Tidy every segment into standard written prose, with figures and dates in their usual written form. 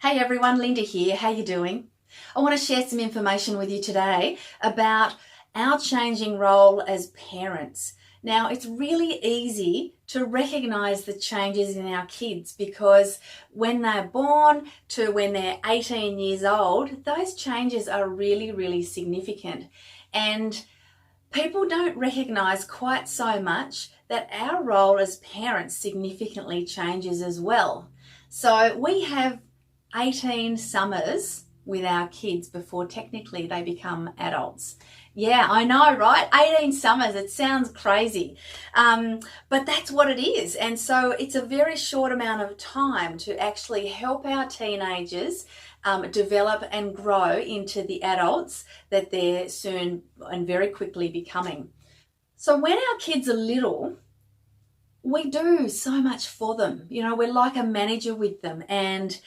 Hey everyone, Linda here. How you doing? I want to share some information with you today about our changing role as parents. Now, it's really easy to recognize the changes in our kids because when they're born to when they're 18 years old, those changes are really, really significant. And people don't recognize quite so much that our role as parents significantly changes as well. So we have 18 summers with our kids before technically they become adults. Yeah, I know, right? 18 summers, it sounds crazy. But that's what it is. And so it's a very short amount of time to actually help our teenagers develop and grow into the adults that they're soon and very quickly becoming. So when our kids are little, we do so much for them. You know, we're like a manager with them, and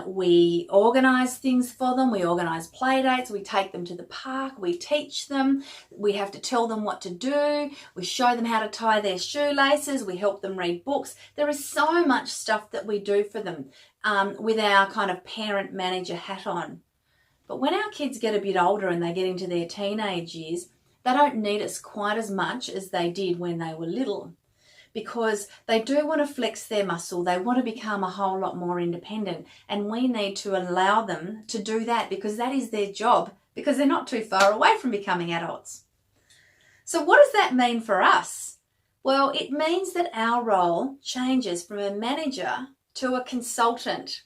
we organise things for them. We organise play dates. We take them to the park. We teach them. We have to tell them what to do. We show them how to tie their shoelaces. We help them read books. There is so much stuff that we do for them with our kind of parent manager hat on. But when our kids get a bit older and they get into their teenage years, they don't need us quite as much as they did when they were little, because they do want to flex their muscle. They want to become a whole lot more independent. And we need to allow them to do that because that is their job, because they're not too far away from becoming adults. So what does that mean for us? Well, it means that our role changes from a manager to a consultant.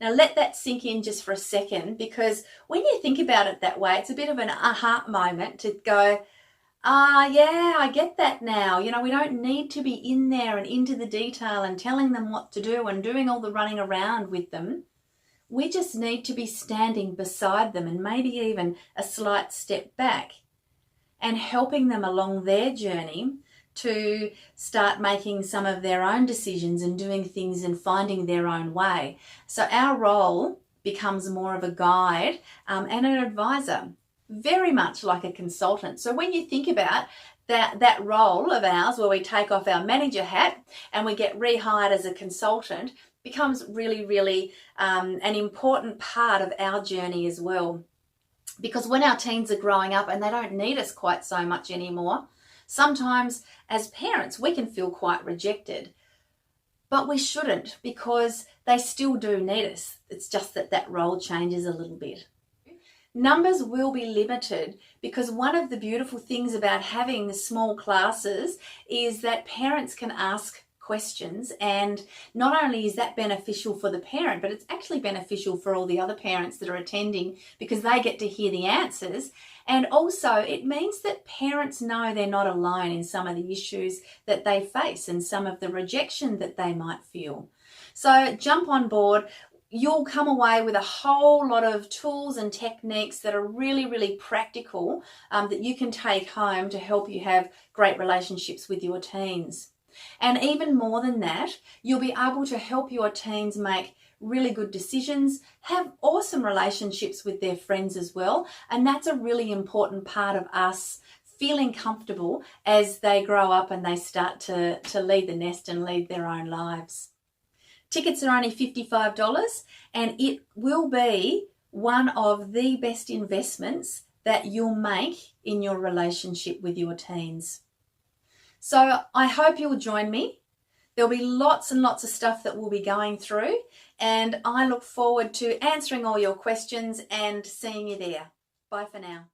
Now let that sink in just for a second, because when you think about it that way, it's a bit of an aha moment to go, yeah, I get that now. You know, we don't need to be in there and into the detail and telling them what to do and doing all the running around with them. We just need to be standing beside them and maybe even a slight step back and helping them along their journey to start making some of their own decisions and doing things and finding their own way. So our role becomes more of a guide and an advisor, very much like a consultant. So when you think about that role of ours, where we take off our manager hat and we get rehired as a consultant, becomes really, really an important part of our journey as well. Because when our teens are growing up and they don't need us quite so much anymore, sometimes as parents we can feel quite rejected. But we shouldn't, because they still do need us. It's just that role changes a little bit. Numbers will be limited, because one of the beautiful things about having small classes is that parents can ask questions, and not only is that beneficial for the parent, but it's actually beneficial for all the other parents that are attending, because they get to hear the answers. And also it means that parents know they're not alone in some of the issues that they face and some of the rejection that they might feel. So jump on board. You'll come away with a whole lot of tools and techniques that are really, really practical that you can take home to help you have great relationships with your teens. And even more than that, you'll be able to help your teens make really good decisions, have awesome relationships with their friends as well. And that's a really important part of us feeling comfortable as they grow up and they start to leave the nest and lead their own lives. Tickets are only $55, and it will be one of the best investments that you'll make in your relationship with your teens. So I hope you'll join me. There'll be lots and lots of stuff that we'll be going through, and I look forward to answering all your questions and seeing you there. Bye for now.